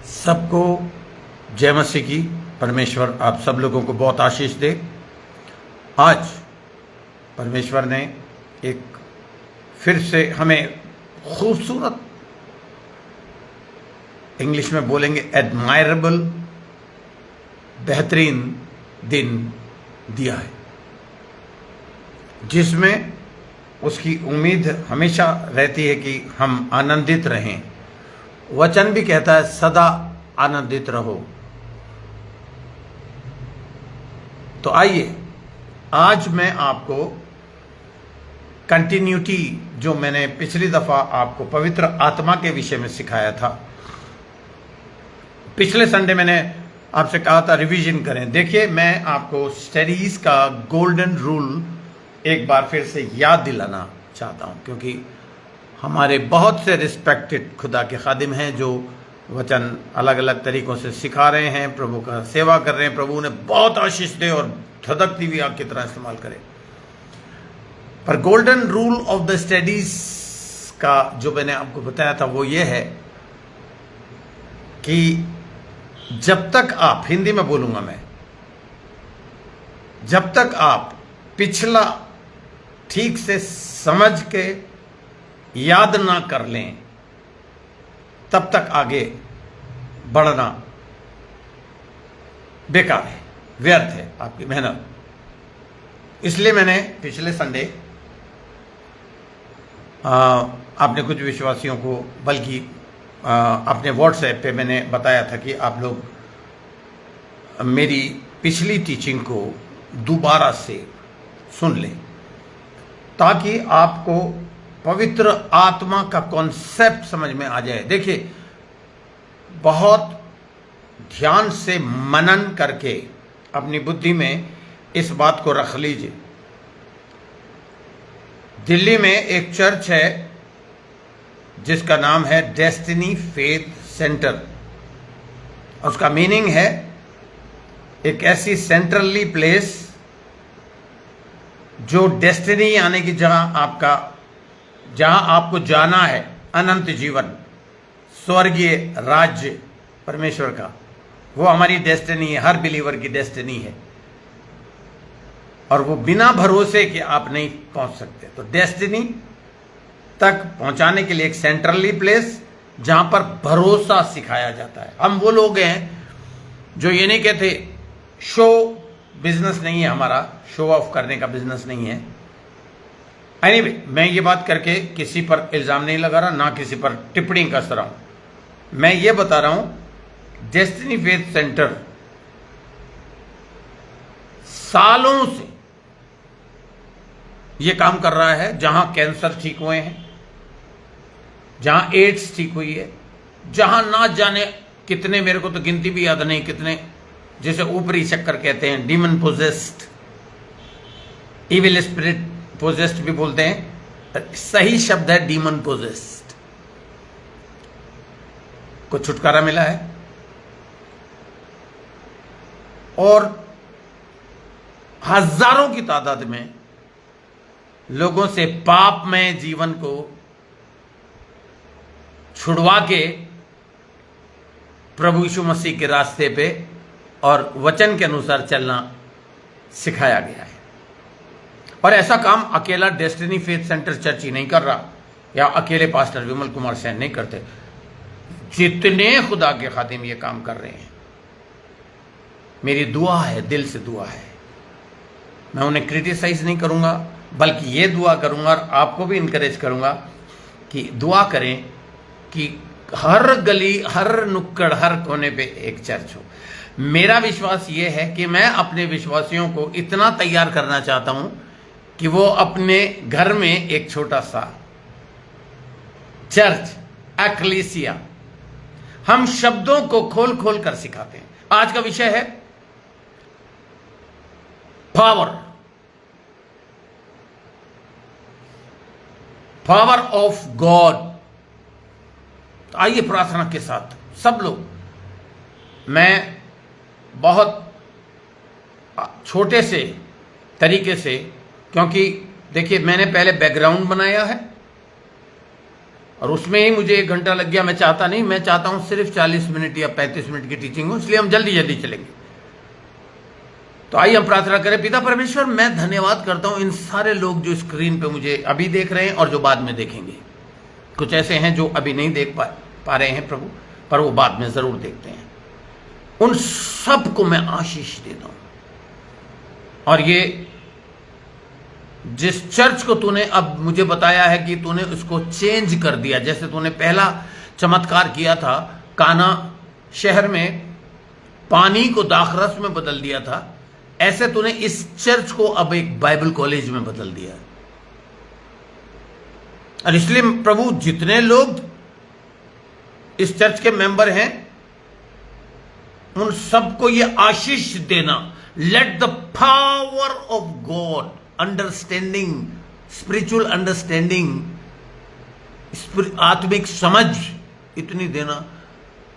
सबको जय मसीह की। परमेश्वर आप सब लोगों को बहुत आशीष दे। आज परमेश्वर ने एक फिर से हमें खूबसूरत, इंग्लिश में बोलेंगे एडमायरेबल, बेहतरीन दिन दिया है, जिसमें उसकी उम्मीद हमेशा रहती है कि हम आनंदित रहें। वचन भी कहता है सदा आनंदित रहो। तो आइए आज मैं आपको कंटिन्यूटी, जो मैंने पिछली दफा आपको पवित्र आत्मा के विषय में सिखाया था, पिछले संडे मैंने आपसे कहा था रिवीजन करें। देखिए, मैं आपको स्टडीज का गोल्डन रूल एक बार फिर से याद दिलाना चाहता हूं, क्योंकि हमारे बहुत से रिस्पेक्टेड खुदा के खादिम हैं जो वचन अलग अलग तरीकों से सिखा रहे हैं, प्रभु का सेवा कर रहे हैं। प्रभु उन्हें बहुत आशीष दे और धधकती हुई आग की तरह इस्तेमाल करे। पर golden rule of the studies का जो मैंने आपको बताया था वो ये है कि जब तक आप, हिंदी में बोलूंगा मैं, जब तक आप पिछला ठीक से समझ के याद ना कर लें, तब तक आगे बढ़ना बेकार है, व्यर्थ है आपकी मेहनत। इसलिए मैंने पिछले संडे आपने कुछ विश्वासियों को, बल्कि अपने व्हाट्सएप पे मैंने बताया था कि आप लोग मेरी पिछली टीचिंग को दोबारा से सुन लें, ताकि आपको पवित्र आत्मा का कॉन्सेप्ट समझ में आ जाए। देखिए, बहुत ध्यान से मनन करके अपनी बुद्धि में इस बात को रख लीजिए। दिल्ली में एक चर्च है जिसका नाम है डेस्टिनी फेथ सेंटर। उसका मीनिंग है एक ऐसी सेंट्रली प्लेस जो डेस्टिनी, यानी कि जहां आपको जाना है, अनंत जीवन, स्वर्गीय राज्य परमेश्वर का, वो हमारी डेस्टिनी है, हर बिलीवर की डेस्टिनी है। और वो बिना भरोसे के आप नहीं पहुंच सकते। तो डेस्टिनी तक पहुंचाने के लिए एक सेंट्रली प्लेस जहां पर भरोसा सिखाया जाता है। हम वो लोग हैं जो ये नहीं कहते, शो बिजनेस नहीं है हमारा, शो ऑफ करने का बिजनेस नहीं है। एनीवे, मैं ये बात करके किसी पर इल्जाम नहीं लगा रहा, ना किसी पर टिप्पणी कस रहा हूं। मैं ये बता रहा हूं, डेस्टिनी फेथ सेंटर सालों से ये काम कर रहा है। जहां कैंसर ठीक हुए हैं, जहां एड्स ठीक हुई है, जहां ना जाने कितने, मेरे को तो गिनती भी याद नहीं कितने, जिसे ऊपरी चक्कर कहते हैं, demon possessed, evil spirit possessed भी बोलते हैं, सही शब्द है डीमन पोजेस्ड, को छुटकारा मिला है। और हजारों की तादाद में लोगों से पापमय जीवन को छुड़वा के प्रभु यीशु मसीह के रास्ते पे और वचन के अनुसार चलना सिखाया गया है। और ऐसा काम अकेला डेस्टिनी फेथ सेंटर चर्च ही नहीं कर रहा, या अकेले पास्टर विमल कुमार सेन नहीं करते। जितने खुदा के खादिम ये काम कर रहे हैं, मेरी दुआ है, दिल से दुआ है, मैं उन्हें क्रिटिसाइज नहीं करूंगा, बल्कि ये दुआ करूंगा और आपको भी इनकरेज करूंगा कि दुआ करें कि हर गली, हर नुक्कड़, हर कोने पे एक चर्च हो। मेरा विश्वास ये है कि मैं अपने विश्वासियों को इतना तैयार करना चाहता हूं कि वो अपने घर में एक छोटा सा चर्च, एक्लेसिया, हम शब्दों को खोल खोल कर सिखाते हैं। आज का विषय है पावर ऑफ गॉड। तो आइए प्रार्थना के साथ सब लोग, मैं बहुत छोटे से तरीके से, क्योंकि देखिए मैंने पहले बैकग्राउंड बनाया है और उसमें ही मुझे 1 घंटा लग गया। मैं चाहता नहीं, मैं चाहता हूं सिर्फ 40 मिनट या 35 मिनट की टीचिंग हो, इसलिए हम जल्दी जल्दी चलेंगे। तो आइए हम प्रार्थना करें। पिता परमेश्वर, मैं धन्यवाद करता हूं इन सारे लोग जो स्क्रीन पे मुझे अभी देख रहे हैं और जो बाद में देखेंगे। कुछ ऐसे हैं जो अभी नहीं देख पा रहे हैं प्रभु, पर वो बाद में जरूर देखते हैं। उन सबको मैं आशीष देता हूं। और ये जिस चर्च को तूने अब मुझे बताया है कि तूने उसको चेंज कर दिया, जैसे तूने पहला चमत्कार किया था काना शहर में, पानी को दाखरस में बदल दिया था, ऐसे तूने इस चर्च को अब एक बाइबल कॉलेज में बदल दिया। और इसलिए प्रभु, जितने लोग इस चर्च के मेंबर हैं उन सबको ये आशीष देना। Let the power of God, understanding, spiritual understanding, आत्मिक समझ इतनी देना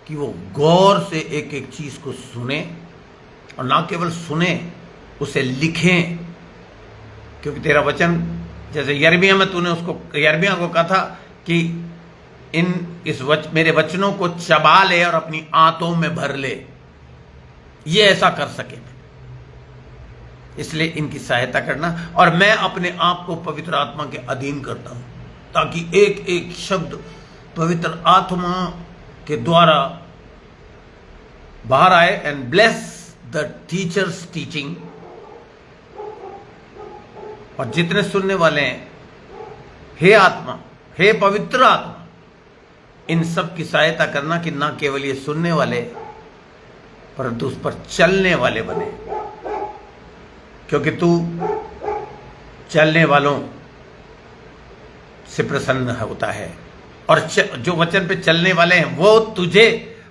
कि वो गौर से एक एक चीज को सुने, और ना केवल सुने, उसे लिखें। क्योंकि तेरा वचन, जैसे यिर्मयाह में तूने उसको, यिर्मयाह को कहा था कि मेरे वचनों को चबा ले और अपनी आंतों में भर ले, ये ऐसा कर सके। इसलिए इनकी सहायता करना, और मैं अपने आप को पवित्र आत्मा के अधीन करता हूं, ताकि एक एक शब्द पवित्र आत्मा के द्वारा बाहर आए। And bless the teachers teaching, और जितने सुनने वाले हैं, हे आत्मा, हे पवित्र आत्मा, इन सब की सहायता करना कि ना केवल ये सुनने वाले परंतु उस पर चलने वाले बने। क्योंकि तू चलने वालों से प्रसन्न होता है, और जो वचन पे चलने वाले हैं वो तुझे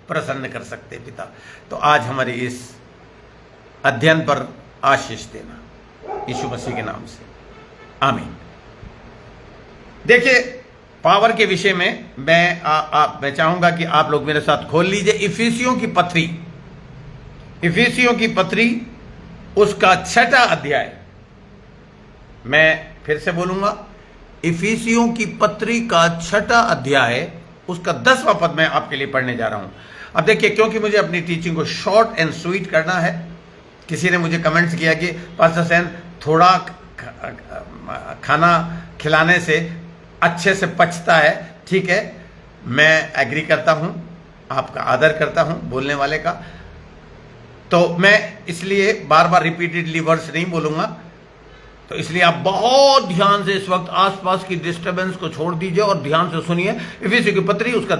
प्रसन्न कर सकते हैं पिता। तो आज हमारे इस अध्ययन पर आशीष देना, यीशु मसीह के नाम से, आमीन। देखिए, पावर के विषय में मैं चाहूंगा कि आप लोग मेरे साथ खोल लीजिए इफिसियों की पत्री, इफिसियों की पत्री उसका 6वां अध्याय। मैं फिर से बोलूंगा, इफिसियों की पत्री का 6वां अध्याय, उसका 10वां पद मैं आपके लिए पढ़ने जा रहा हूं। अब देखिए, क्योंकि मुझे अपनी टीचिंग को शॉर्ट एंड स्वीट करना है, किसी ने मुझे कमेंट्स किया कि पास्टर सैन, थोड़ा खाना खिलाने से अच्छे से पचता है। ठीक है, मैं एग्री करता हूं, आपका आदर करता हूं बोलने वाले का। तो मैं इसलिए बार बार रिपीटेडली वर्ड्स नहीं बोलूंगा, तो इसलिए आप बहुत ध्यान से इस वक्त आसपास की डिस्टरबेंस को छोड़ दीजिए और ध्यान से सुनिए। इफिसियों की पत्री उसका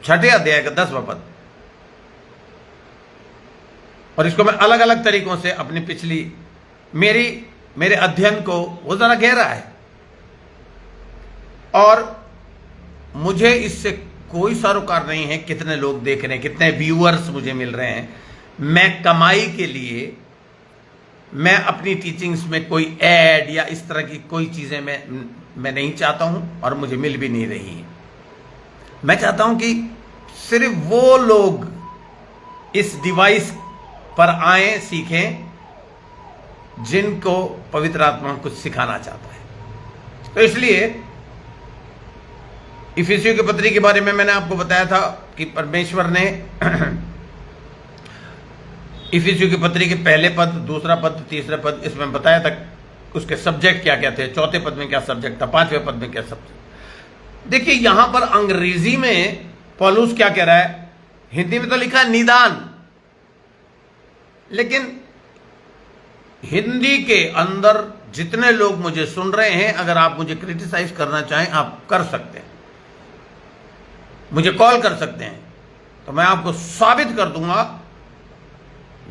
6वें अध्याय का 10वां पद। और इसको मैं अलग अलग तरीकों से अपनी पिछली मेरे अध्ययन को, वो जरा गहरा है और मुझे इससे कोई सरोकार नहीं है कितने लोग देख रहे हैं, कितने व्यूअर्स मुझे मिल रहे हैं। मैं कमाई के लिए, मैं अपनी टीचिंग्स में कोई ऐड या इस तरह की कोई चीजें मैं नहीं चाहता हूं, और मुझे मिल भी नहीं रही है। मैं चाहता हूं कि सिर्फ वो लोग इस डिवाइस पर आए, सीखें, जिनको पवित्र आत्मा कुछ सिखाना चाहता है। तो इसलिए इफिसियों की पत्री के बारे में मैंने आपको बताया था कि परमेश्वर ने इफिसियों की पत्री के पहले पद, दूसरा पद, तीसरा पद, इसमें बताया था उसके सब्जेक्ट क्या क्या थे। 4थे पद में क्या सब्जेक्ट था, 5वें पद में क्या सब्जेक्ट। देखिए, यहां पर अंग्रेजी में पौलुस क्या कह रहा है, हिंदी में तो लिखा है निदान, लेकिन हिंदी के अंदर जितने लोग मुझे सुन रहे हैं, अगर आप मुझे क्रिटिसाइज करना चाहें आप कर सकते हैं, मुझे कॉल कर सकते हैं, तो मैं आपको साबित कर दूंगा।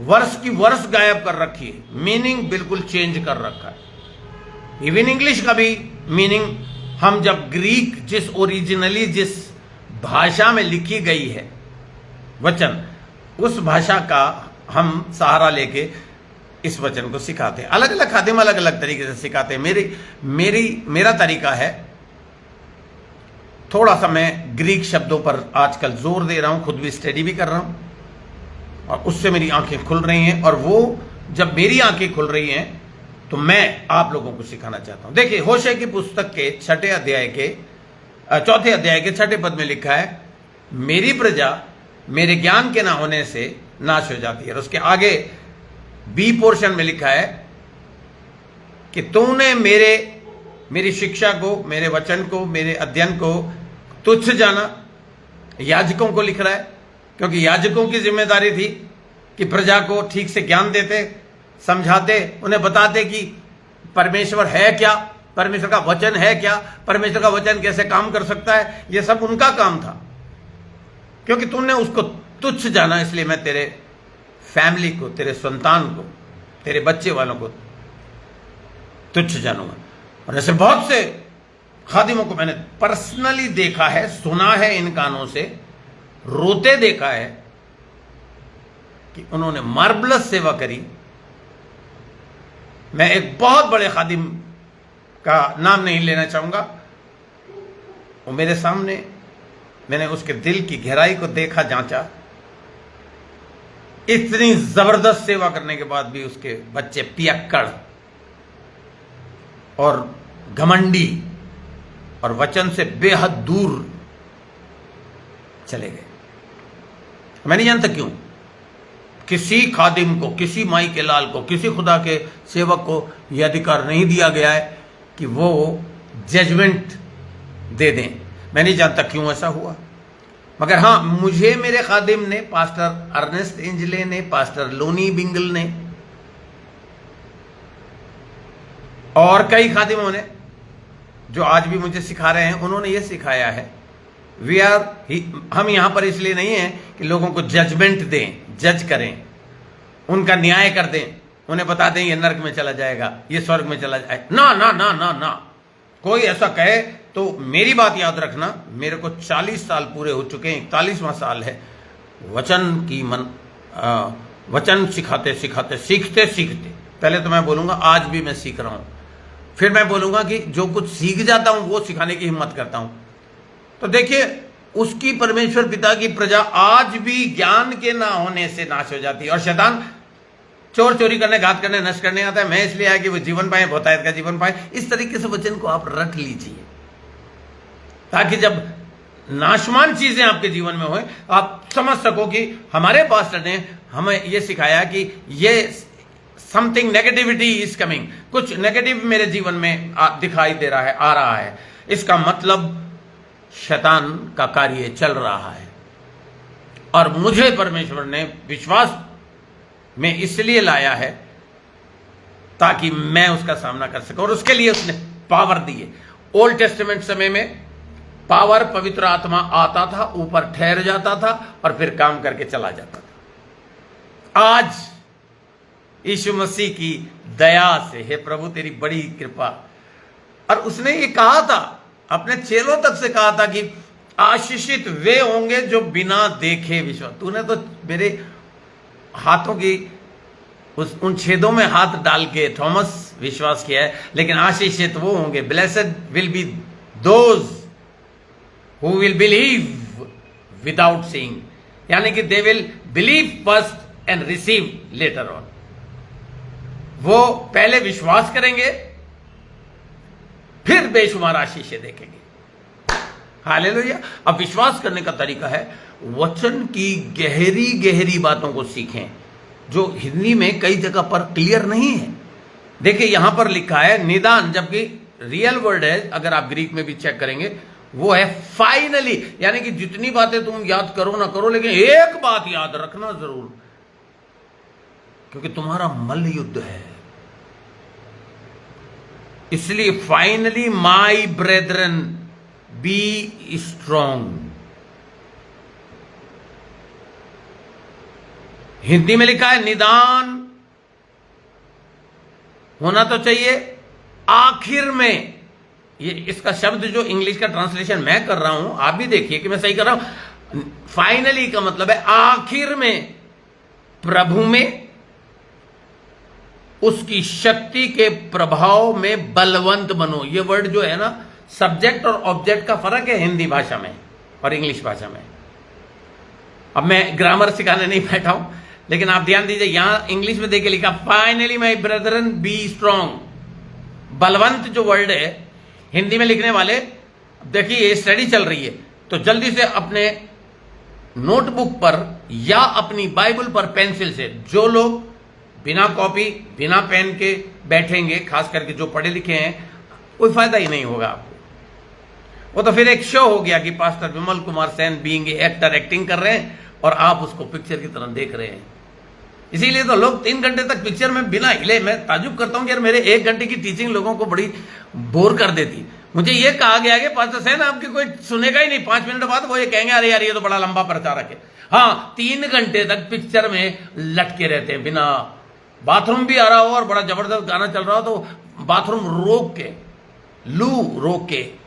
वर्ष की वर्ष गायब कर रखी है, मीनिंग बिल्कुल चेंज कर रखा है। इवन इंग्लिश का भी मीनिंग, हम जब ग्रीक, जिस भाषा में लिखी गई है वचन, उस भाषा का हम सहारा लेके इस वचन को सिखाते हैं। अलग अलग खादिम अलग अलग तरीके से सिखाते हैं। मेरा तरीका है, थोड़ा सा मैं ग्रीक शब्दों पर आजकल जोर दे रहा हूं, खुद भी स्टडी भी कर रहा हूं, और उससे मेरी आंखें खुल रही हैं। और वो जब मेरी आंखें खुल रही हैं तो मैं आप लोगों को सिखाना चाहता हूं। देखिए, होशे की पुस्तक के 6ठे अध्याय के चौथे अध्याय के 6 पद में लिखा है, मेरी प्रजा मेरे ज्ञान के ना होने से नाश हो जाती है। और उसके आगे बी पोर्शन में लिखा है कि तूने मेरी शिक्षा को, मेरे वचन को, मेरे अध्ययन को तुच्छ जाना। याजकों को लिख रहा है, क्योंकि याजकों की जिम्मेदारी थी कि प्रजा को ठीक से ज्ञान देते, समझाते, उन्हें बताते कि परमेश्वर है क्या, परमेश्वर का वचन है क्या, परमेश्वर का वचन कैसे काम कर सकता है। यह सब उनका काम था। क्योंकि तुमने उसको तुच्छ जाना, इसलिए मैं तेरे फैमिली को, तेरे संतान को, तेरे बच्चे वालों को तुच्छ जानूंगा। और ऐसे बहुत से खादिमों को मैंने पर्सनली देखा है, सुना है इन कानों से, रोते देखा है कि उन्होंने मार्बलस सेवा करी। मैं एक बहुत बड़े खादिम का नाम नहीं लेना चाहूंगा, वो मेरे सामने, मैंने उसके दिल की गहराई को देखा, जांचा। इतनी जबरदस्त सेवा करने के बाद भी उसके बच्चे पियक्कड़ और घमंडी और वचन से बेहद दूर चले गए। मैं नहीं जानता क्यों। किसी खादिम को, किसी माई के लाल को, किसी खुदा के सेवक को यह अधिकार नहीं दिया गया है कि वो जजमेंट दे दें। मैं नहीं जानता क्यों ऐसा हुआ, मगर हाँ, मुझे मेरे खादिम ने, पास्टर अर्नेस्ट एंजले ने, पास्टर लोनी बिंगल ने और कई खादिमों ने जो आज भी मुझे सिखा रहे हैं, उन्होंने ये सिखाया है, हम यहां पर इसलिए नहीं है कि लोगों को जजमेंट दें, जज करें, उनका न्याय कर दें, उन्हें बता दें ये नरक में चला जाएगा, ये स्वर्ग में चला जाएगा। ना ना ना ना ना, कोई ऐसा कहे तो मेरी बात याद रखना, मेरे को 40 साल पूरे हो चुके हैं, 41वां साल है वचन सिखाते सिखाते, सीखते सीखते। पहले तो मैं बोलूंगा आज भी मैं सीख रहा हूं, फिर मैं बोलूंगा कि जो कुछ सीख जाता हूं वो सिखाने की हिम्मत करता हूं। तो देखिए, उसकी परमेश्वर पिता की प्रजा आज भी ज्ञान के ना होने से नाश हो जाती है। और शैतान चोर चोरी करने, घात करने, नष्ट करने आता है। मैं इसलिए आया कि वो जीवन पाए, बहुतायत का जीवन पाए। इस तरीके से वचन को आप रट लीजिए, ताकि जब नाशमान चीजें आपके जीवन में होए, आप समझ सको कि हमारे पास्टर ने हमें यह सिखाया कि ये समथिंग नेगेटिविटी इज कमिंग, कुछ नेगेटिव मेरे जीवन में दिखाई दे रहा है, आ रहा है। इसका मतलब शैतान का कार्य चल रहा है। और मुझे परमेश्वर ने विश्वास में इसलिए लाया है ताकि मैं उसका सामना कर सकूं, और उसके लिए उसने पावर दी है। ओल्ड टेस्टामेंट समय में पावर, पवित्र आत्मा आता था, ऊपर ठहर जाता था और फिर काम करके चला जाता था। आज यीशु मसीह की दया से, हे प्रभु तेरी बड़ी कृपा, और उसने ये कहा था, अपने चेलों तक से कहा था कि आशीषित वे होंगे जो बिना देखे विश्वास। तूने तो मेरे हाथों की उन छेदों में हाथ डाल के थॉमस विश्वास किया है, लेकिन आशीषित वो होंगे, blessed will be those who will believe without seeing, यानी कि they will believe first and receive later on. वो पहले विश्वास करेंगे, फिर बेशुमार आशीषें देखेंगे। हालेलुया। अब विश्वास करने का तरीका है, वचन की गहरी गहरी बातों को सीखें, जो हिंदी में कई जगह पर क्लियर नहीं है। देखिए, यहां पर लिखा है निदान, जबकि रियल वर्ड है, अगर आप ग्रीक में भी चेक करेंगे, वो है फाइनली। यानी कि जितनी बातें तुम याद करो ना करो, लेकिन एक बात याद रखना जरूर, क्योंकि तुम्हारा मल्ल युद्ध है। इसलिए finally my brethren be strong. Hindi में लिखा है निदान होना तो चाहिए आखिर में। ये इसका शब्द जो इंग्लिश का ट्रांसलेशन मैं कर रहा हूं, आप भी देखिए कि मैं सही कर रहा हूं। फाइनली का मतलब है आखिर में, प्रभु में, उसकी शक्ति के प्रभाव में बलवंत बनो। ये वर्ड जो है ना, सब्जेक्ट और ऑब्जेक्ट का फर्क है हिंदी भाषा में और इंग्लिश भाषा में। अब मैं ग्रामर सिखाने नहीं बैठा हूं, लेकिन आप ध्यान दीजिए, यहां इंग्लिश में देखिए लिखा finally my Brethren be strong. Balwant जो वर्ड है, हिंदी में लिखने वाले देखिए ये स्टडी चल रही है, तो जल्दी से अपने नोटबुक पर या अपनी बाइबल पर पेंसिल से, जो लोग बिना कॉपी बिना पेन के बैठेंगे, खास करके जो पढ़े लिखे हैं, कोई फायदा ही नहीं होगा आपको। वो तो फिर एक शो हो गया कि pastor Vimal Kumar Sen being actor acting कर रहे हैं और आप उसको पिक्चर की तरह देख रहे हैं। इसीलिए तो लोग 3 घंटे तक पिक्चर में बिना हिले, मैं ताजुब करता हूं कि यार मेरे 1 घंटे की टीचिंग लोगों को बड़ी बोर कर देती। मुझे ये कहा गया कि पास्टर सेन आपकी कोई सुनेगा ही नहीं, 5 मिनट बाद वो ये कहेंगे अरे यार ये तो बड़ा लंबा प्रचारक है। हाँ, 3 घंटे तक पिक्चर में लटके रहते हैं, बिना बाथरूम भी आ रहा हो और बड़ा जबरदस्त गाना चल रहा हो तो बाथरूम रोक के, लू रोक के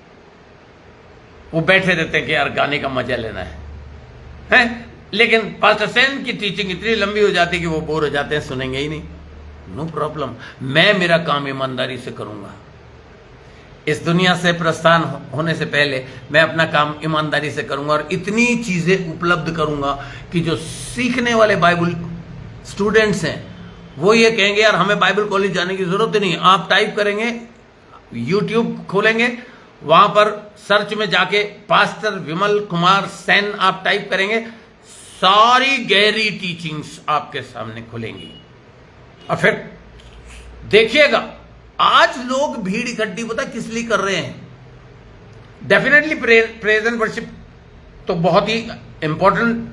वो बैठे रहते हैं कि यार गाने का मजा लेना है? लेकिन पास्टर सेन की टीचिंग इतनी लंबी हो जाती है कि वो बोर हो जाते हैं, सुनेंगे ही नहीं। नो प्रॉब्लम, मैं मेरा काम ईमानदारी से करूंगा। इस दुनिया से प्रस्थान होने से पहले मैं अपना काम ईमानदारी से करूंगा और इतनी चीजें उपलब्ध करूंगा कि जो सीखने वाले बाइबल स्टूडेंट्स हैं वो ये कहेंगे यार हमें बाइबल कॉलेज जाने की जरूरत ही नहीं। आप टाइप करेंगे, यूट्यूब खोलेंगे, वहां पर सर्च में जाके पास्टर विमल कुमार सेन आप टाइप करेंगे, सारी गहरी टीचिंग्स आपके सामने खुलेंगी। और फिर देखिएगा, आज लोग भीड़ इकट्ठी पता किस लिए कर रहे हैं? डेफिनेटली प्रेज एंड वर्शिप तो बहुत ही इंपॉर्टेंट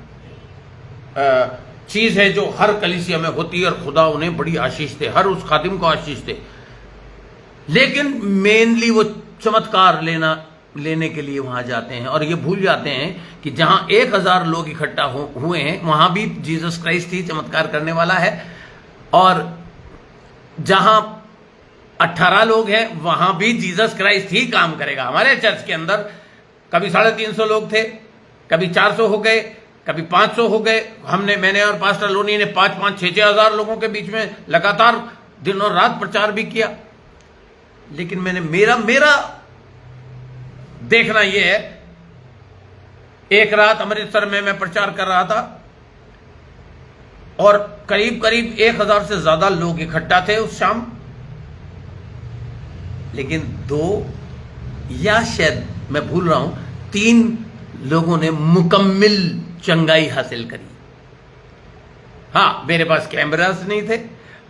चीज है जो हर कलीसिया में होती है और खुदा उन्हें बड़ी आशीष दे, हर उस खादिम को आशीष दे। लेकिन मेनली वो चमत्कार लेने के लिए वहां जाते हैं और ये भूल जाते हैं कि जहां 1000 लोग इकट्ठा हुए हैं वहां भी जीसस क्राइस्ट ही चमत्कार करने वाला है, और जहां 18 लोग हैं वहां भी जीसस क्राइस्ट ही काम करेगा। हमारे चर्च के अंदर कभी 350 लोग थे, कभी 400 हो गए, कभी 500 हो गए। मैंने और पास्टर लोनी ने 5-5, 6-6 हजार लोगों के बीच में लगातार दिन और रात प्रचार भी किया। लेकिन मेरा देखना यह है, एक रात अमृतसर में मैं प्रचार कर रहा था और करीब 1000 से ज्यादा लोग इकट्ठा थे उस शाम, लेकिन 2 या शायद मैं भूल रहा हूं 3 लोगों ने मुकम्मिल चंगाई हासिल करी। हाँ, मेरे पास कैमरास नहीं थे,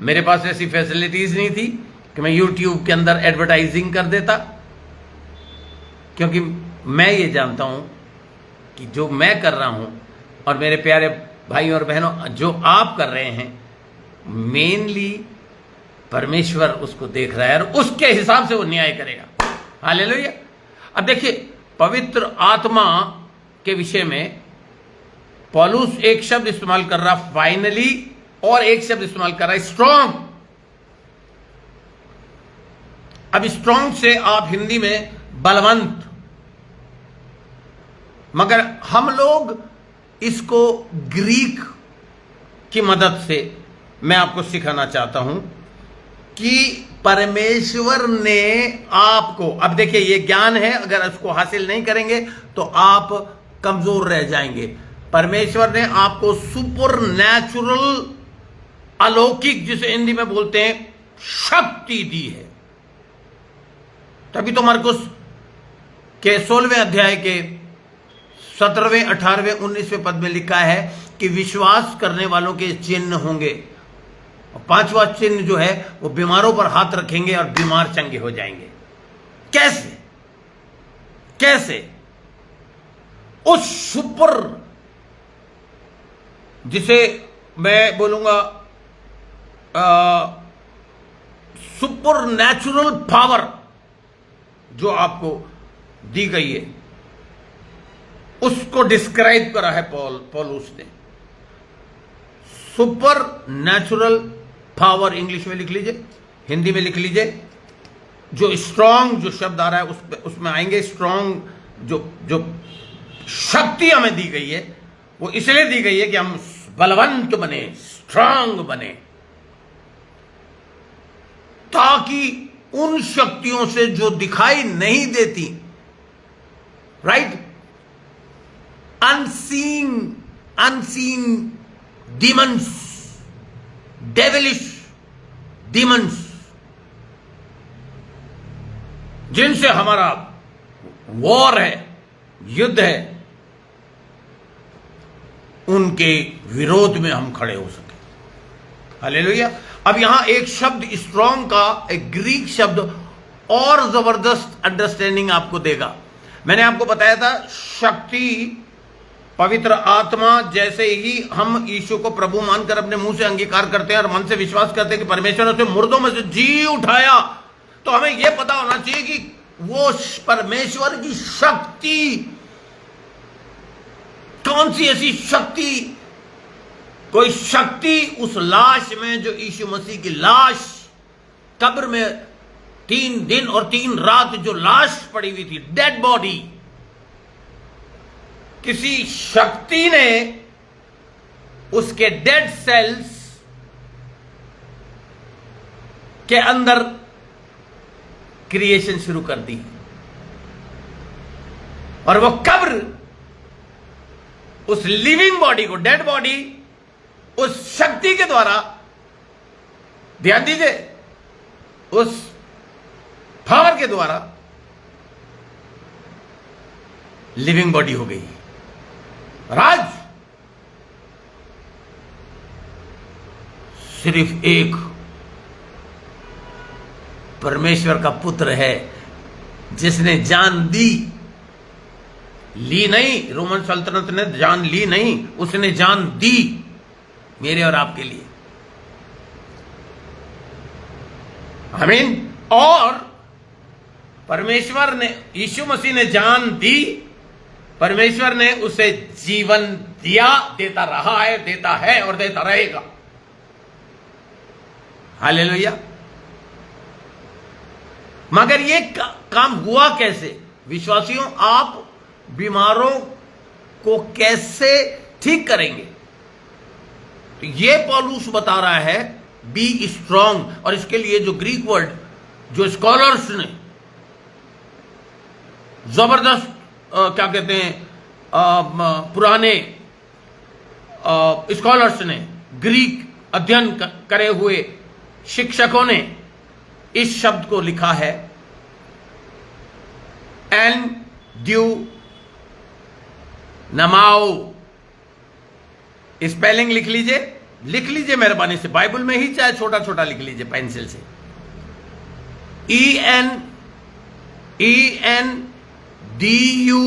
मेरे पास ऐसी फैसिलिटीज नहीं थी कि मैं यूट्यूब के अंदर एडवर्टाइजिंग कर देता, क्योंकि मैं ये जानता हूं कि जो मैं कर रहा हूं और मेरे प्यारे भाई और बहनों जो आप कर रहे हैं, मेनली परमेश्वर उसको देख रहा है और उसके हिसाब से वो न्याय करेगा। हालेलुया। अब देखिए, पवित्र आत्मा के विषय में पौलुस एक शब्द इस्तेमाल कर रहा फाइनली, और एक शब्द इस्तेमाल कर रहा है स्ट्रांग। अब स्ट्रांग से आप हिंदी में बलवंत, मगर हम लोग इसको ग्रीक की मदद से मैं आपको सिखाना चाहता हूं कि परमेश्वर ने आपको, अब देखिए ये ज्ञान है, अगर इसको हासिल नहीं करेंगे तो आप कमजोर रह जाएंगे। परमेश्वर ने आपको सुपर नेचुरल, अलौकिक, जिसे हिंदी में बोलते हैं, शक्ति दी है। तभी तो मरकुस के 16वें अध्याय के 17वें, 18वें, 19वें पद में लिखा है कि विश्वास करने वालों के चिन्ह होंगे, और 5वां चिन्ह जो है वो बीमारों पर हाथ रखेंगे और बीमार चंगे हो जाएंगे। कैसे? उस सुपर, जिसे मैं बोलूंगा सुपर नेचुरल पावर जो आपको दी गई है, उसको डिस्क्राइब करा है पौलुस ने। सुपर नेचुरल पावर इंग्लिश में लिख लीजिए, हिंदी में लिख लीजिए। जो स्ट्रांग, जो शब्द आ रहा है उसमें आएंगे स्ट्रांग। जो शक्ति हमें दी गई है वो इसलिए दी गई है कि हम बलवंत बने, स्ट्रांग बने, ताकि उन शक्तियों से जो दिखाई नहीं देती, right, unseen demons, devilish demons, जिनसे हमारा वॉर है, युद्ध है, उनके विरोध में हम खड़े हो सके। हालेलुया। अब यहां एक शब्द स्ट्रॉन्ग का, एक ग्रीक शब्द और जबरदस्त अंडरस्टैंडिंग आपको देगा। मैंने आपको बताया था शक्ति, पवित्र आत्मा, जैसे ही हम यीशु को प्रभु मानकर अपने मुंह से अंगीकार करते हैं और मन से विश्वास करते हैं कि परमेश्वर ने उसे मुर्दों में से जी उठाया, तो हमें यह पता होना चाहिए कि वो परमेश्वर की शक्ति कौन सी ऐसी शक्ति, कोई शक्ति उस लाश में, जो यीशु मसीह की लाश कब्र में 3 दिन और 3 रात जो लाश पड़ी हुई थी, डेड बॉडी, किसी शक्ति ने उसके डेड सेल्स के अंदर क्रिएशन शुरू कर दी, और वो कब्र उस लिविंग बॉडी को, डेड बॉडी, उस शक्ति के द्वारा, ध्यान दीजिए, उस पावर के द्वारा लिविंग बॉडी हो गई। राज सिर्फ एक परमेश्वर का पुत्र है जिसने जान दी, ली नहीं, रोमन सल्तनत ने जान ली नहीं, उसने जान दी मेरे और आपके लिए। आमीन। और परमेश्वर ने, यीशु मसीह ने जान दी, परमेश्वर ने उसे जीवन दिया, देता रहा है, देता है और देता रहेगा। हालेलुया। मगर ये काम हुआ कैसे? विश्वासियों, आप बीमारों को कैसे ठीक करेंगे? तो ये पौलुस बता रहा है, बी स्ट्रांग। और इसके लिए जो ग्रीक वर्ड, जो स्कॉलर्स ने जबरदस्त क्या कहते हैं, पुराने स्कॉलर्स ने, ग्रीक अध्ययन करे हुए शिक्षकों ने इस शब्द को लिखा है एन ड्यू नमाओ। स्पेलिंग लिख लीजिए मेहरबानी से, बाइबल में ही चाहे छोटा छोटा लिख लीजिए पेंसिल से। EN DU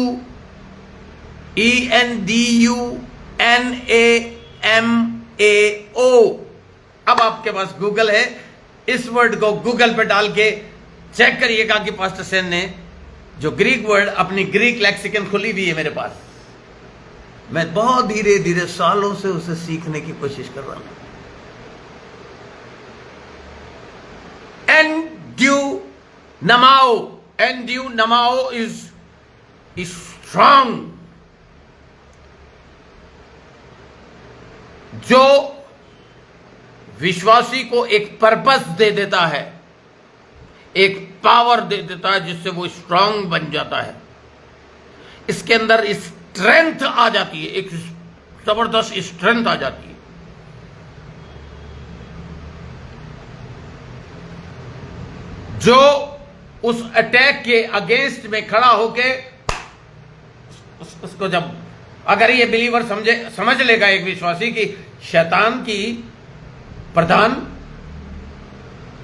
NAMAO। अब आपके पास गूगल है, इस वर्ड को गूगल पे डाल के चेक करिएगा कि पास्टर सेन ने जो ग्रीक वर्ड, अपनी ग्रीक लेक्सिकन खुली हुई है मेरे पास, मैं बहुत धीरे धीरे सालों से उसे सीखने की कोशिश कर रहा हूं। एन ड्यू नमाओ इज स्ट्रांग, जो विश्वासी को एक पर्पस दे देता है, एक पावर दे देता है, जिससे वो स्ट्रांग बन जाता है। इसके अंदर स्ट्रेंथ आ जाती है, एक जबरदस्त स्ट्रेंथ आ जाती है। जो उस अटैक के अगेंस्ट में खड़ा होके उसको, जब अगर ये बिलीवर समझ लेगा, एक विश्वासी की शैतान की प्रधान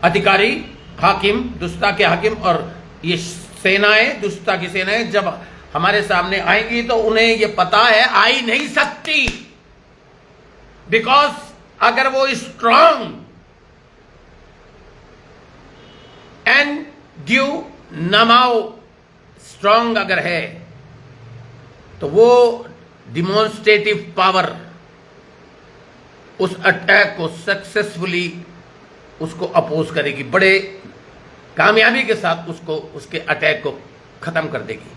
अधिकारी, हाकिम, दुष्टता के हाकिम, और ये सेनाएं, दुष्टता की सेनाएं जब हमारे सामने आएंगी तो उन्हें ये पता है आई नहीं सकती, बिकॉज अगर वो स्ट्रांग एन ड्यू नमाओ स्ट्रांग अगर है, तो वो डिमॉन्स्ट्रेटिव पावर उस अटैक को सक्सेसफुली उसको अपोज करेगी, बड़े कामयाबी के साथ उसको, उसके अटैक को खत्म कर देगी।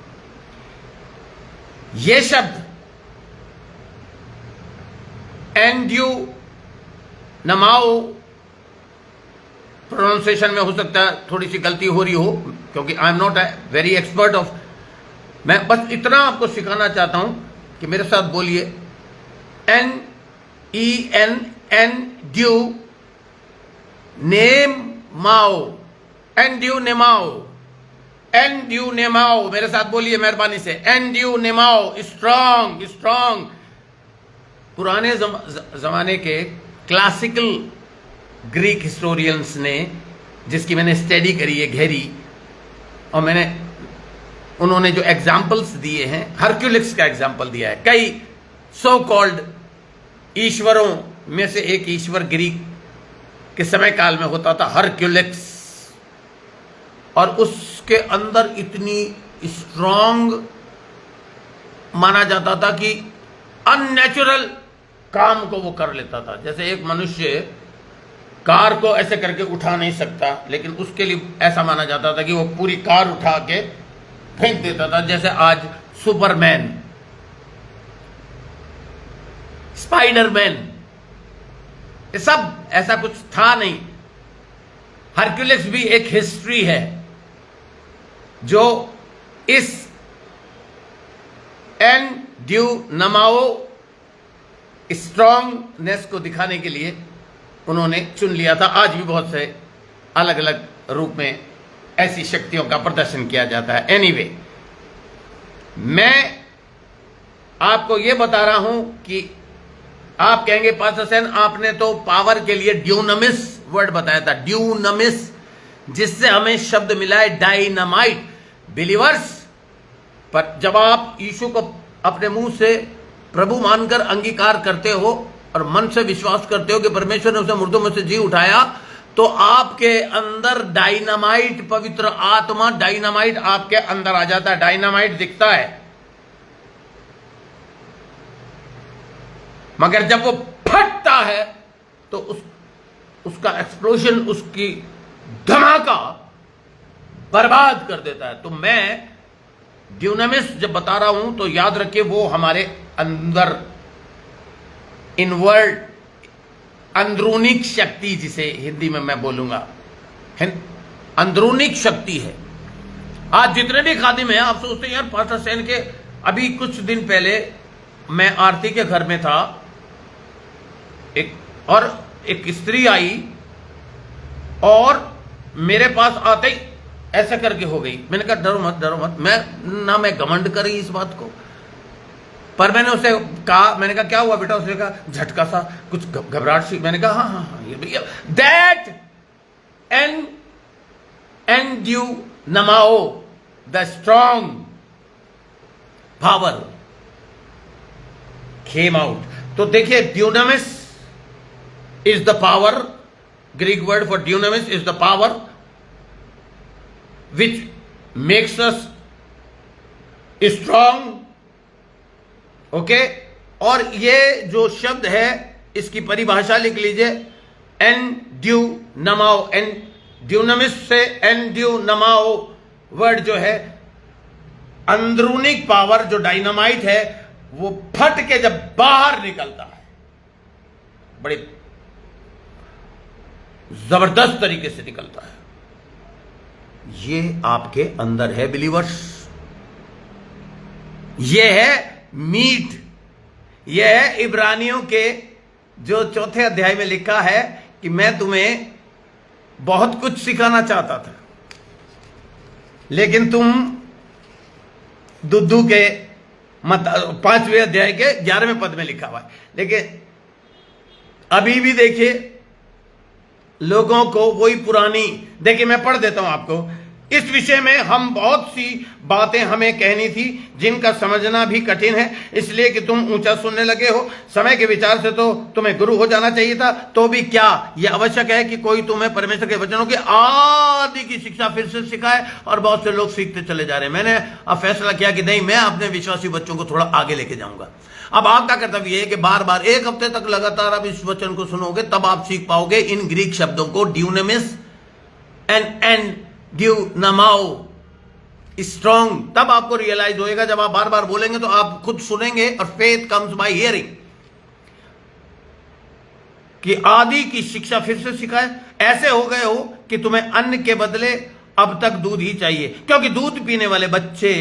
ये शब्द एन ड्यू नमाओ, प्रोनाउंसिएशन में हो सकता है थोड़ी सी गलती हो रही हो, क्योंकि I am not a very expert of, मैं बस इतना आपको सिखाना चाहता हूं कि मेरे साथ बोलिए, NEN ड्यू नेम माओ, एन ड्यू नेमाओ, एंड्यूनेमाओ, मेरे साथ बोलिए मेहरबानी से, एंड्यूनेमाओ, स्ट्रांग स्ट्रांग। पुराने जमाने के क्लासिकल ग्रीक हिस्टोरियंस ने, जिसकी मैंने स्टडी करी है गहरी, और उन्होंने जो एग्जाम्पल्स दिए हैं, हरक्यूलिस का एग्जाम्पल दिया है। कई सो कॉल्ड ईश्वरों में से एक ईश्वर ग्रीक के समय काल में होता था, हरक्यूलिस, और उसके अंदर इतनी स्ट्रांग माना जाता था कि अननेचुरल काम को वो कर लेता था। जैसे एक मनुष्य कार को ऐसे करके उठा नहीं सकता, लेकिन उसके लिए ऐसा माना जाता था कि वो पूरी कार उठा के फेंक देता था। जैसे आज सुपरमैन, स्पाइडरमैन, ये सब ऐसा कुछ था नहीं। हरक्यूलिस भी एक हिस्ट्री है जो इस एंड्यूनेमाओ स्ट्रांगनेस को दिखाने के लिए उन्होंने चुन लिया था। आज भी बहुत से अलग अलग रूप में ऐसी शक्तियों का प्रदर्शन किया जाता है। एनीवे, मैं आपको यह बता रहा हूं कि आप कहेंगे पास्टर सेन आपने तो पावर के लिए ड्यूनामिस वर्ड बताया था, ड्यूनामिस, जिससे हमें शब्द मिला है डायनामाइट। बिलीवर्स, पर जब आप यीशु को अपने मुंह से प्रभु मानकर अंगीकार करते हो और मन से विश्वास करते हो कि परमेश्वर ने उसे मुर्दों में से जी उठाया, तो आपके अंदर डायनामाइट, पवित्र आत्मा डायनामाइट आपके अंदर आ जाता है। डायनामाइट दिखता है, मगर जब वो फटता है तो उसका एक्सप्लोजन, उसकी धमाका बर्बाद कर देता है। तो मैं ड्यूनामिस जब बता रहा हूं तो याद रखिए वो हमारे अंदर इनवर्ड, अंदरूनिक शक्ति, जिसे हिंदी में मैं बोलूंगा अंदरूनिक शक्ति है। आज जितने भी खादिम हैं, आप सोचते हैं यार पास्टर सेन के, अभी कुछ दिन पहले मैं आरती के घर में था, एक स्त्री आई और मेरे पास आते ही ऐसा करके हो गई। मैंने कहा डरो मत, डरो मत। मैं घमंड करी इस बात को, पर मैंने उसे कहा, मैंने कहा क्या हुआ बेटा? उसने कहा झटका सा, कुछ घबराहट सी। मैंने कहा हाँ हाँ हाँ, ये भैया दैट एंड्यूनेमाओ, the strong power came out। तो देखिए, ड्यूनामिस is the power, Greek word for dunamis is the power which makes us strong, okay. और ये जो शब्द है इसकी परिभाषा लिख लीजिए, एंड्यूनेमाओ, ड्यूनामिस से एंड्यूनेमाओ वर्ड जो है अंदरूनी पावर, जो डायनामाइट है, वो फट के जब बाहर निकलता है बड़े जबरदस्त तरीके से निकलता है। ये आपके अंदर है बिलीवर्स, ये है मीट, ये है इब्रानियों के जो 4 अध्याय में लिखा है कि मैं तुम्हें बहुत कुछ सिखाना चाहता था, लेकिन तुम दुद्धू के 5वें अध्याय के 11वें पद में लिखा हुआ है। लेकिन अभी भी देखिए लोगों को वही पुरानी, देखिए मैं पढ़ देता हूं आपको। इस विषय में हम बहुत सी बातें हमें कहनी थी जिनका समझना भी कठिन है, इसलिए कि तुम ऊंचा सुनने लगे हो। समय के विचार से तो तुम्हें गुरु हो जाना चाहिए था, तो भी क्या यह आवश्यक है कि कोई तुम्हें परमेश्वर के वचनों की आदि की शिक्षा फिर से सिखाए? और बहुत से लोग सीखते चले जा रहे हैं। मैंने अब फैसला किया कि नहीं, मैं अपने विश्वासी बच्चों को थोड़ा आगे लेके जाऊंगा। अब आपका कर्तव्य है कि बार बार 1 हफ्ते तक लगातार आप इस वचन को सुनोगे, तब आप सीख पाओगे इन ग्रीक शब्दों को, ड्यूनामिस एंड ड्यूनेमाओ, स्ट्रॉन्ग। तब आपको रियलाइज होएगा, जब आप बार बार बोलेंगे तो आप खुद सुनेंगे, और फेथ कम्स बाय हियरिंग, कि आदि की शिक्षा फिर से सिखाए। ऐसे हो गए हो कि तुम्हें अन्न के बदले अब तक दूध ही चाहिए, क्योंकि दूध पीने वाले बच्चे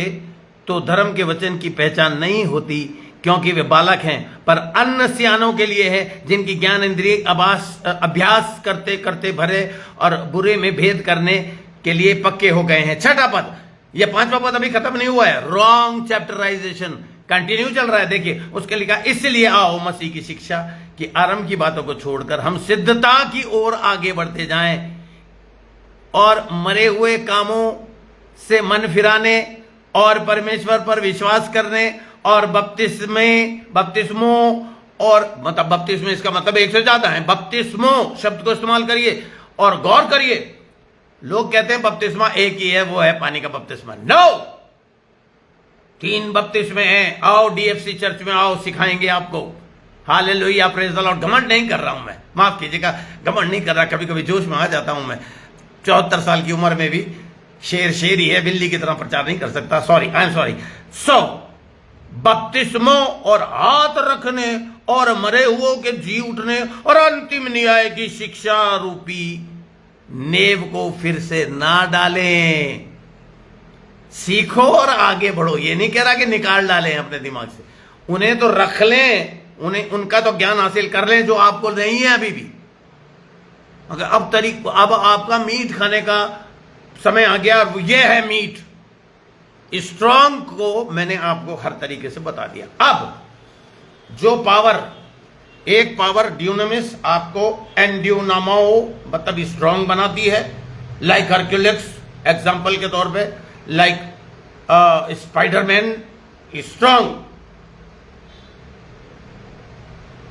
तो धर्म के वचन की पहचान नहीं होती, क्योंकि वे बालक हैं, पर अन्न सियानों के लिए है, जिनकी ज्ञान इंद्रिय अभ्यास करते करते भरे और बुरे में भेद करने के लिए पक्के हो गए हैं। 6वां पद, ये 5वां पद अभी खत्म नहीं हुआ है, रॉन्ग चैप्टराइजेशन कंटिन्यू चल रहा है। देखिए उसके लिखा, इसलिए आओ मसीह की शिक्षा की आरंभ की बातों को छोड़कर हम सिद्धता की ओर आगे बढ़ते जाएं और मरे हुए कामों से मन फिराने और परमेश्वर पर विश्वास करने और बपतिस्मों और मतलब बपतिस्मो इसका मतलब एक से ज्यादा है, बपतिस्मो शब्द को इस्तेमाल करिए और गौर करिए। लोग कहते हैं बपतिस्मा एक ही है, वो है पानी का बपतिस्मा। नो, 3 बपतिस्मे हैं। आओ डीएफसी चर्च में आओ, सिखाएंगे आपको। Hallelujah, praise the Lord. घमंड नहीं कर रहा हूं मैं, माफ कीजिएगा, घमंड नहीं कर रहा। कभी कभी जोश में आ जाता हूं मैं। 74 साल की उम्र में भी शेर ही है, बिल्ली की तरह प्रचार नहीं कर सकता। Sorry, I am sorry. So बपतिस्मो और हाथ रखने और मरे हुओं के जी उठने और अंतिम न्याय की शिक्षा रूपी नेव को फिर से ना डालें। सीखो और आगे बढ़ो। ये नहीं कह रहा कि निकाल डालें अपने दिमाग से, उन्हें तो रख लें, उन्हें उनका तो ज्ञान हासिल कर लें जो आपको नहीं है अभी भी। अगर अब आपका मीट खाने का समय आ गया और ये है मीट। स्ट्रॉन्ग को मैंने आपको हर तरीके से बता दिया। अब जो पावर, एक पावर ड्यूनामिस आपको एंड्यूनामाओ मतलब स्ट्रॉन्ग बनाती है, लाइक हरक्यूलिस एग्जांपल के तौर पे, like Spiderman strong,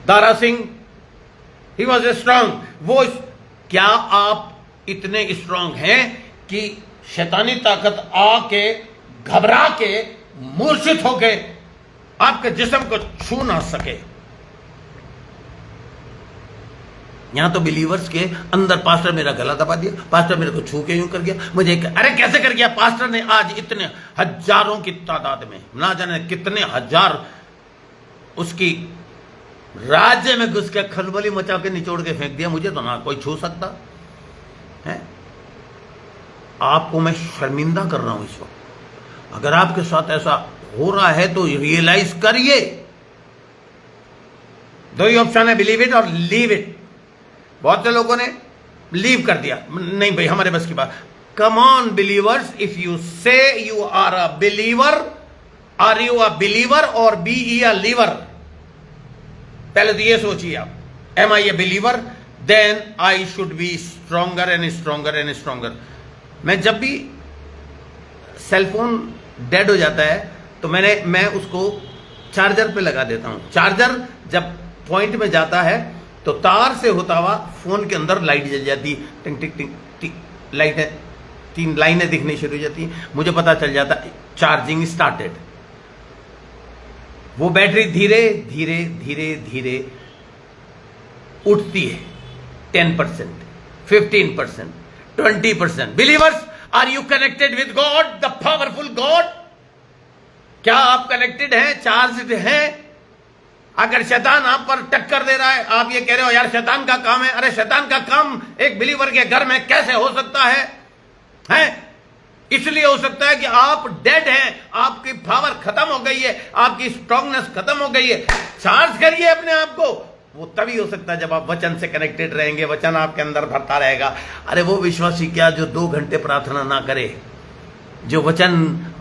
Dara Singh he was a strong. वो क्या आप इतने स्ट्रॉन्ग हैं कि शैतानी ताकत आके घबरा के मूर्छित होके आपके जिस्म को छू ना सके? यहां तो बिलीवर्स के अंदर पास्टर मेरा गला दबा दिया, पास्टर मेरे को छू के यूं कर गया, मुझे अरे कैसे कर गया? पास्टर ने आज इतने हजारों की तादाद में, ना जाने कितने हजार उसकी राज्य में घुस के खलबली मचा के निचोड़ के फेंक दिया। मुझे तो ना कोई छू सकता है। आपको मैं शर्मिंदा कर रहा हूं इस वक्त। अगर आपके साथ ऐसा हो रहा है तो रियलाइज करिए। दो ही ऑप्शन है, बिलीव इट और लीव इट। बहुत से लोगों ने लीव कर दिया, नहीं भाई हमारे बस की बात। Come on believers, if you say you are a believer, are you a believer or B E a liver? पहले तो ये सोचिए आप, am I a believer? Then I should be stronger and stronger and stronger. मैं जब भी cellphone dead हो जाता है तो मैं उसको चार्जर पे लगा देता हूं। चार्जर जब पॉइंट में जाता है तो तार से होता हुआ फोन के अंदर लाइट जल जाती, टिंग टिंग टिंग टिंग, लाइटें 3 लाइनें दिखनी शुरू हो जाती हैं। मुझे पता चल जाता चार्जिंग स्टार्टेड। वो बैटरी धीरे धीरे धीरे धीरे उठती है, 10%, 15%, 20%। Believers, are you connected with God, the powerful God? क्या आप कनेक्टेड हैं, चार्ज्ड हैं? अगर शैतान आप पर टक्कर दे रहा है, आप ये कह रहे हो यार शैतान का काम है, अरे शैतान का काम एक बिलीवर के घर में कैसे हो सकता है? इसलिए हो सकता है कि आप डेड हैं, आपकी पावर खत्म हो गई है, आपकी स्ट्रांगनेस खत्म हो गई है। चार्ज करिए अपने आप को। वो तभी हो सकता है जब आप वचन से कनेक्टेड रहेंगे, वचन आपके अंदर भरता रहेगा। अरे वो विश्वासी क्या जो 2 घंटे प्रार्थना ना करे, जो वचन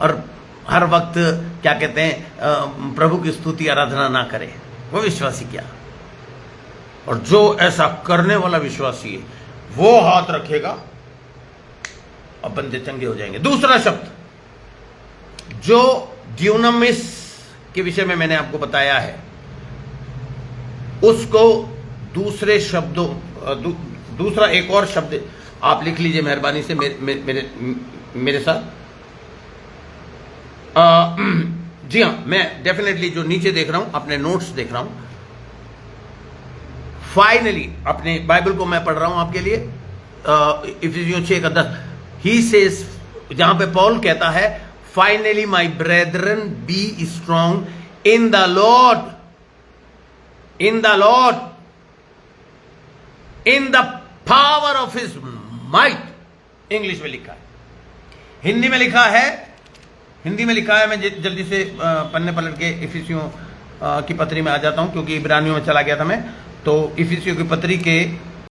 और हर वक्त क्या कहते हैं प्रभु की स्तुति आराधना ना करे, वो विश्वासी क्या? और जो ऐसा करने वाला विश्वासी है वो हाथ रखेगा और बंदे चंगे हो जाएंगे। दूसरा शब्द जो ड्यूनामिस के विषय में मैंने आपको बताया है, उसको दूसरे शब्दों दूसरा एक और शब्द आप लिख लीजिए मेहरबानी से मेरे साथ। जी हाँ, मैं डेफिनेटली जो नीचे देख रहा हूं, अपने नोट्स देख रहा हूं। फाइनली अपने बाइबल को मैं पढ़ रहा हूं आपके लिए, इफिसियों 6:10। ही सेज, जहां पे पॉल कहता है, finally my brethren be strong in the Lord, in the Lord, in the power of his might. English में लिखा है, हिंदी में लिखा है, मैं जल्दी से पन्ने पलट के इफिसियों की पत्री में आ जाता हूं क्योंकि इब्रानियों में चला गया था मैं। तो इफिसियों की पत्री के